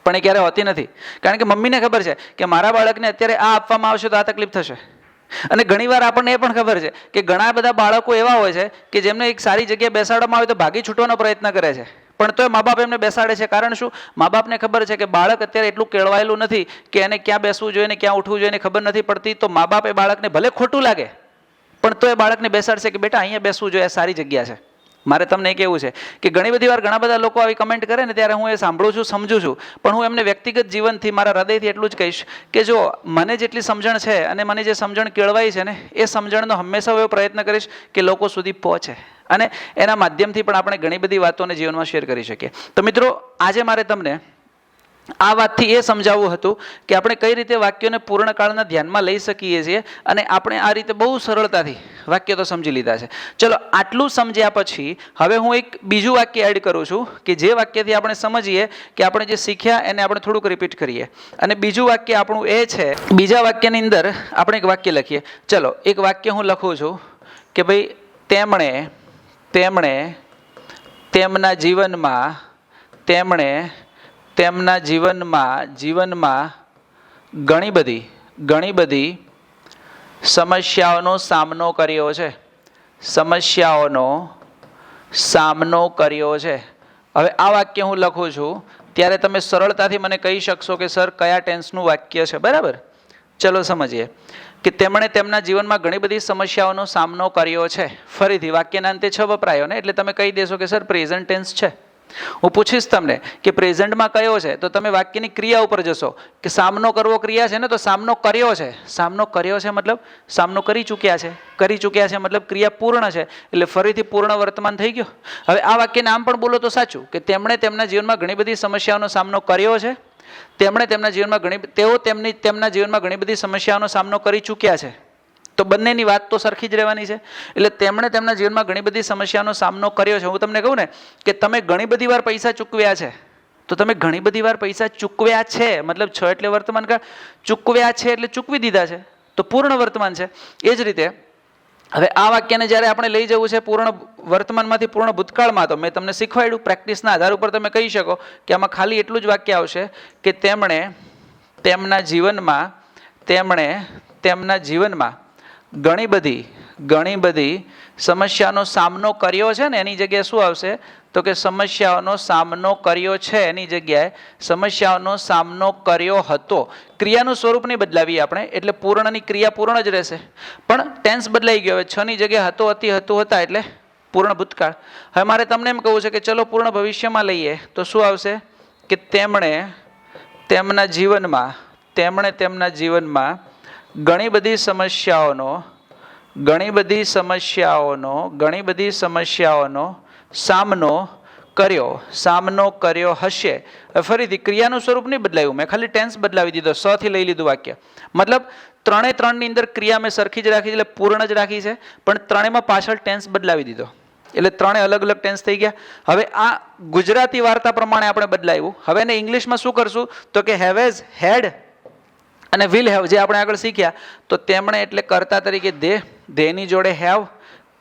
પણ એ ક્યારે હોતી નથી, કારણ કે મમ્મીને ખબર છે કે મારા બાળકને અત્યારે આ આપવામાં આવશે તો આ તકલીફ થશે. અને ઘણીવાર આપણને એ પણ ખબર છે કે ઘણા બધા બાળકો એવા હોય છે કે જેમને એક સારી જગ્યાએ બેસાડવામાં આવે તો ભાગી છૂટવાનો પ્રયત્ન કરે છે, પણ તોય મા બાપ એમને બેસાડે છે. કારણ શું? મા બાપને ખબર છે કે બાળક અત્યારે એટલું કેળવાયેલું નથી કે એને ક્યાં બેસવું જોઈએ ને ક્યાં ઉઠવું જોઈએ એને ખબર નથી પડતી. તો મા બાપ એ બાળકને ભલે ખોટું લાગે પણ તો એ બાળકને બેસાડશે કે બેટા અહીંયા બેસવું જોઈએ, સારી જગ્યા છે. મારે તમને એ કહેવું છે કે ઘણી બધી વાર ઘણા બધા લોકો આવી કમેન્ટ કરે ને ત્યારે હું એ સાંભળું છું, સમજું છું, પણ હું એમને વ્યક્તિગત જીવનથી મારા હૃદયથી એટલું જ કહીશ કે જો મને જેટલી સમજણ છે અને મને જે સમજણ કેળવાઈ છે ને એ સમજણનો હંમેશા એવો પ્રયત્ન કરીશ કે લોકો સુધી પહોંચે અને એના માધ્યમથી પણ આપણે ઘણી બધી વાતોને જીવનમાં શેર કરી શકીએ. તો મિત્રો, આજે મારે તમને આ વાતથી એ સમજાવવું હતું કે આપણે કઈ રીતે વાક્યોને પૂર્ણકાળના ધ્યાનમાં લઈ શકીએ છીએ અને આપણે આ રીતે બહુ સરળતાથી વાક્ય તો સમજી લીધા છે. ચલો, આટલું સમજ્યા પછી હવે હું એક બીજું વાક્ય એડ કરું છું કે જે વાક્યથી આપણે સમજીએ કે આપણે જે શીખ્યા એને આપણે થોડુંક રિપીટ કરીએ. અને બીજું વાક્ય આપણું એ છે, બીજા વાક્યની અંદર આપણે એક વાક્ય લખીએ. ચલો, એક વાક્ય હું લખું છું કે ભાઈ તેમણે તેમના જીવનમાં ઘણી બધી સમસ્યાઓનો સામનો કર્યો છે. હવે આ વાક્ય હું લખું છું ત્યારે તમે સરળતાથી મને કહી શકશો કે સર કયા ટેન્સનું વાક્ય છે, બરાબર? ચલો સમજીએ કે તેમણે તેમના જીવનમાં ઘણી બધી સમસ્યાઓનો સામનો કર્યો છે. ફરીથી વાક્યના અંતે છ વપરાયો ને એટલે તમે કહી દેશો કે સર પ્રેઝન્ટ ટેન્સ છે. હું પૂછીશ તમને કે પ્રેઝન્ટમાં કયો છે તો તમે વાક્યની ક્રિયા ઉપર જશો કે સામનો કરવો ક્રિયા છે ને, તો સામનો કર્યો છે. સામનો કર્યો છે મતલબ સામનો કરી ચૂક્યા છે મતલબ ક્રિયા પૂર્ણ છે, એટલે ફરીથી પૂર્ણ વર્તમાન થઈ ગયો. હવે આ વાક્યને આમ પણ બોલો તો સાચું કે તેમણે તેમના જીવનમાં ઘણી બધી સમસ્યાઓનો સામનો કર્યો છે. તેમના જીવનમાં ઘણી બધી સમસ્યાઓનો સામનો કરી ચૂક્યા છે. તો બંનેની વાત તો સરખી જ રહેવાની છે. એટલે તેમણે તેમના જીવનમાં ઘણી બધી સમસ્યાનો સામનો કર્યો છે. હું તમને કહું ને કે તમે ઘણી બધી વાર પૈસા ચૂકવ્યા છે, તો તમે ઘણી બધી વાર પૈસા ચૂકવ્યા છે મતલબ છ એટલે વર્તમાન કાળ, ચૂકવ્યા છે એટલે ચૂકવી દીધા છે, તો પૂર્ણ વર્તમાન છે. એ જ રીતે હવે આ વાક્યને જ્યારે આપણે લઈ જવું છે પૂર્ણ વર્તમાનમાંથી પૂર્ણ ભૂતકાળમાં, તો મેં તમને શીખવાડ્યું, પ્રેક્ટિસના આધાર ઉપર તમે કહી શકો કે આમાં ખાલી એટલું જ વાક્ય આવશે કે તેમણે તેમના જીવનમાં ઘણી બધી સમસ્યાનો સામનો કર્યો છે ને એની જગ્યાએ શું આવશે તો કે સમસ્યાઓનો સામનો કર્યો છે એની જગ્યાએ સમસ્યાઓનો સામનો કર્યો હતો. ક્રિયાનું સ્વરૂપ નહીં બદલાવીએ આપણે, એટલે પૂર્ણની ક્રિયા પૂર્ણ જ રહેશે, પણ ટેન્સ બદલાઈ ગયો. હવે છ ની જગ્યાએ હતો, હતી, હતું, હતા એટલે પૂર્ણ ભૂતકાળ. હવે મારે તમને એમ કહું છે કે ચલો પૂર્ણ ભવિષ્યમાં લઈએ તો શું આવશે કે તેમણે તેમના જીવનમાં ઘણી બધી સમસ્યાઓનો સામનો કર્યો હશે. ફરીથી ક્રિયાનું સ્વરૂપ નહીં બદલાયું, મેં ખાલી ટેન્સ બદલાવી દીધો, સ થી લઈ લીધું વાક્ય. મતલબ ત્રણની અંદર ક્રિયા મેં સરખી જ રાખી છે, એટલે પૂર્ણ જ રાખી છે, પણ ત્રણેયમાં પાછળ ટેન્સ બદલાવી દીધો, એટલે ત્રણે અલગ અલગ ટેન્સ થઈ ગયા. હવે આ ગુજરાતી વાર્તા પ્રમાણે આપણે બદલાવ્યું. હવે એને ઇંગ્લિશમાં શું કરશું તો કે હેવ હેઝ, હેડ અને વિલ હેવ, જે આપણે આગળ શીખ્યા. તો તેમણે એટલે કર્તા તરીકે ધેની જોડે હેવ,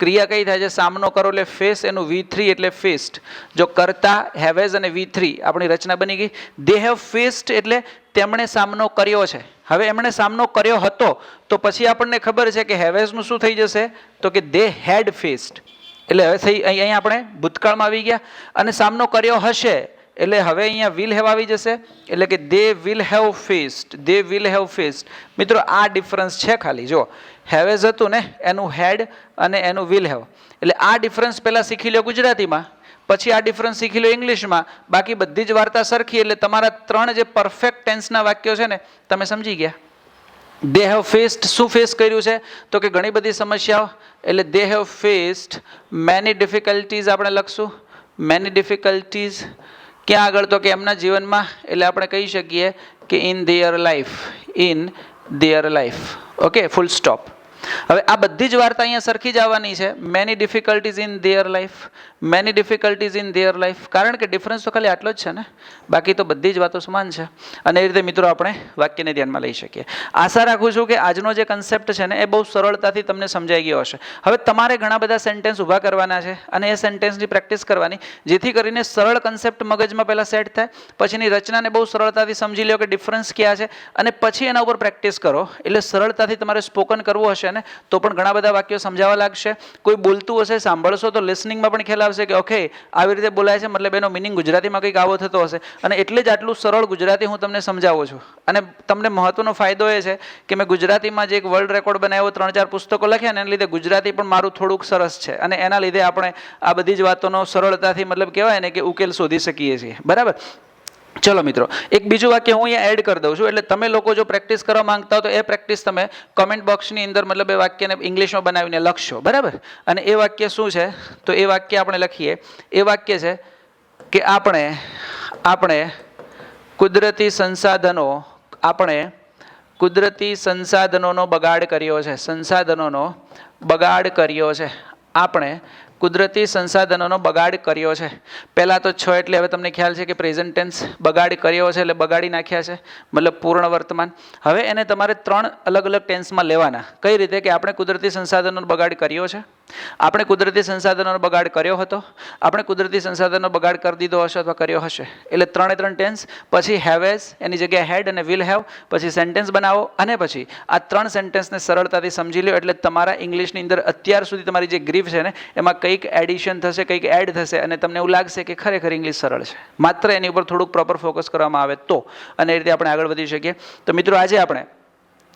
ક્રિયા કઈ થાય છે સામનો કરો એટલે ફેસ, એનું V3 એટલે ફેસ્ટ. જો કર્તા હેવેઝ અને V3 આપણી રચના બની ગઈ. દે હેવ ફેસ્ટ એટલે તેમણે સામનો કર્યો છે. હવે એમણે સામનો કર્યો હતો તો પછી આપણને ખબર છે કે હેવેઝનું શું થઈ જશે તો કે દે હેડ ફેસ્ટ, એટલે હવે અહીંયા આપણે ભૂતકાળમાં આવી ગયા. અને સામનો કર્યો હશે એટલે હવે અહીંયા વિલ હેવ આવી જશે, એટલે કે they will have feast, they will have feast. મિત્રો આ ડિફરન્સ છે ખાલી, જો હેવેઝ હતું ને એનું હેડ અને એનું વિલ હેવ, એટલે આ ડિફરન્સ પહેલાં શીખી લો ગુજરાતીમાં, પછી આ ડિફરન્સ શીખી લો ઇંગ્લિશમાં, બાકી બધી જ વાર્તા સરખી. એટલે તમારા 3 જે પરફેક્ટ ટેન્સના વાક્યો છે ને તમે સમજી ગયા. દે હેવ ફેસ્ડ, શું ફેસ કર્યું છે તો કે ઘણી બધી સમસ્યાઓ, એટલે they have faced many difficulties આપણે લખશું, મેની ડિફિકલ્ટીઝ ક્યાં આગળ તો કે એમના જીવનમાં, એટલે આપણે કહી શકીએ કે in their life, in their life. Okay, full stop. હવે આ બધી જ વાર્તા અહીંયા સરખી જ આવવાની છે, many difficulties in their life, many difficulties in their life, કારણ કે ડિફરન્સ તો ખાલી આટલો જ છે ને, બાકી તો બધી જ વાતો સમાન છે. અને એ રીતે મિત્રો આપણે વાક્યને ધ્યાનમાં લઈ શકીએ. આશા રાખું છું કે આજનો જે કન્સેપ્ટ છે ને એ બહુ સરળતાથી તમને સમજાઈ ગયો હશે. હવે તમારે ઘણા બધા સેન્ટેન્સ ઊભા કરવાના છે અને એ સેન્ટેન્સની પ્રેક્ટિસ કરવાની, જેથી કરીને સરળ કન્સેપ્ટ મગજમાં પહેલાં સેટ થાય, પછીની રચનાને બહુ સરળતાથી સમજી લો કે ડિફરન્સ ક્યાં છે, અને પછી એના ઉપર પ્રેક્ટિસ કરો. એટલે સરળતાથી તમારે સ્પોકન કરવું હશે ને તો પણ ઘણા બધા વાક્યો સમજાવવા લાગશે. કોઈ બોલતું હશે, સાંભળશો તો લિસનિંગમાં પણ ખ્યાલ આવશે કે ઓકે આવી રીતે બોલાય છે, મતલબ એનો મિનિંગ ગુજરાતીમાં કંઈક આવો થતો હશે. અને એટલે જ આટલું સરળ ગુજરાતી હું તમને સમજાવું છું. અને તમને મહત્વનો ફાયદો એ છે કે મેં ગુજરાતીમાં જે એક વર્લ્ડ રેકોર્ડ બનાવ્યો, 3-4 પુસ્તકો લખ્યા ને, એના લીધે ગુજરાતી પણ મારું થોડુંક સરસ છે, અને એના લીધે આપણે આ બધી જ વાતોનો સરળતાથી મતલબ કહેવાય ને કે ઉકેલ શોધી શકીએ છીએ. બરાબર. ચલો મિત્રો, એક બીજું વાક્ય હું અહીંયા એડ કરી દઉં છું. એટલે તમે લોકો જો પ્રેક્ટિસ કરવા માંગતા હો તો એ પ્રેક્ટિસ તમે કોમેન્ટ બોક્સની અંદર મતલબ એ વાક્યને ઇંગ્લિશમાં બનાવીને લખશો. બરાબર. અને એ વાક્ય શું છે તો એ વાક્ય આપણે લખીએ. એ વાક્ય છે કે આપણે કુદરતી સંસાધનોનો બગાડ કર્યો છે, સંસાધનોનો બગાડ કર્યો છે. આપણે કુદરતી સંસાધનોનો બગાડ કર્યો છે. પહેલાં તો 6 એટલે હવે તમને ખ્યાલ છે કે પ્રેઝન્ટ ટેન્સ, બગાડ કર્યો છે એટલે બગાડી નાખ્યા છે, મતલબ પૂર્ણ વર્તમાન. હવે એને તમારે 3 અલગ અલગ ટેન્સમાં લેવાના. કઈ રીતે કે આપણે કુદરતી સંસાધનોનો બગાડ કર્યો છે, આપણે કુદરતી સંસાધનોનો બગાડ કર્યો હતો, આપણે કુદરતી સંસાધનોનો બગાડ કરી દીધો હશે અથવા કર્યો હશે. એટલે 3 ટેન્સ, પછી હેવેઝ એની જગ્યાએ હેડ અને વિલ હેવ, પછી સેન્ટેન્સ બનાવો, અને પછી આ 3 સેન્ટેન્સને સરળતાથી સમજી લો. એટલે તમારા ઇંગ્લિશની અંદર અત્યાર સુધી તમારી જે ગ્રીફ છે ને એમાં કંઈક એડિશન થશે, કંઈક એડ થશે, અને તમને એવું લાગશે કે ખરેખર ઇંગ્લિશ સરળ છે. માત્ર એની ઉપર થોડુંક પ્રોપર ફોકસ કરવામાં આવે તો, અને એ રીતે આપણે આગળ વધી શકીએ. તો મિત્રો આજે આપણે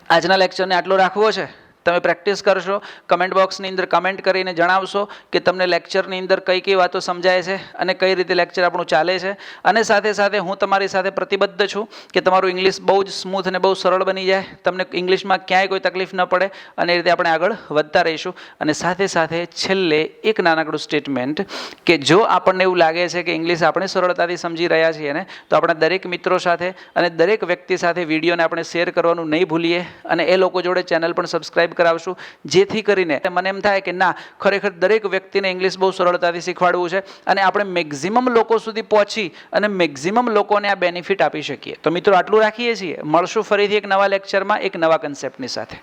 આજના લેક્ચરને આટલો રાખવો છે. તમે પ્રેક્ટિસ કરશો, કમેન્ટ બોક્સની અંદર કમેન્ટ કરીને જણાવશો કે તમને લેક્ચરની અંદર કઈ કઈ વાતો સમજાય છે અને કઈ રીતે લેક્ચર આપણું ચાલે છે. અને સાથે સાથે હું તમારી સાથે પ્રતિબદ્ધ છું કે તમારું ઇંગ્લિશ બહુ જ સ્મૂથ અને બહુ સરળ બની જાય, તમને ઇંગ્લિશમાં ક્યાંય કોઈ તકલીફ ન પડે, અને એ રીતે આપણે આગળ વધતા રહીશું. અને સાથે સાથે છેલ્લે એક નાનકડું સ્ટેટમેન્ટ કે જો આપણને એવું લાગે છે કે ઇંગ્લિશ આપણે સરળતાથી સમજી રહ્યા છીએ ને, તો આપણા દરેક મિત્રો સાથે અને દરેક વ્યક્તિ સાથે વિડીયોને આપણે શેર કરવાનું નહીં ભૂલીએ, અને એ લોકો જોડે ચેનલ પણ સબસ્ક્રાઈબ કરાવશું, જેથી કરીને મને એમ થાય કે ના ખરેખર દરેક વ્યક્તિને ઇંગ્લિશ બહુ સરળતાથી શીખવાડવું છે, અને આપણે મેક્ઝિમમ લોકો સુધી પહોંચી અને મેક્ઝિમમ લોકોને આ બેનિફિટ આપી શકીએ. તો મિત્રો આટલું રાખીએ છીએ. મળશું ફરીથી એક નવા લેક્ચરમાં એક નવા કન્સેપ્ટની સાથે.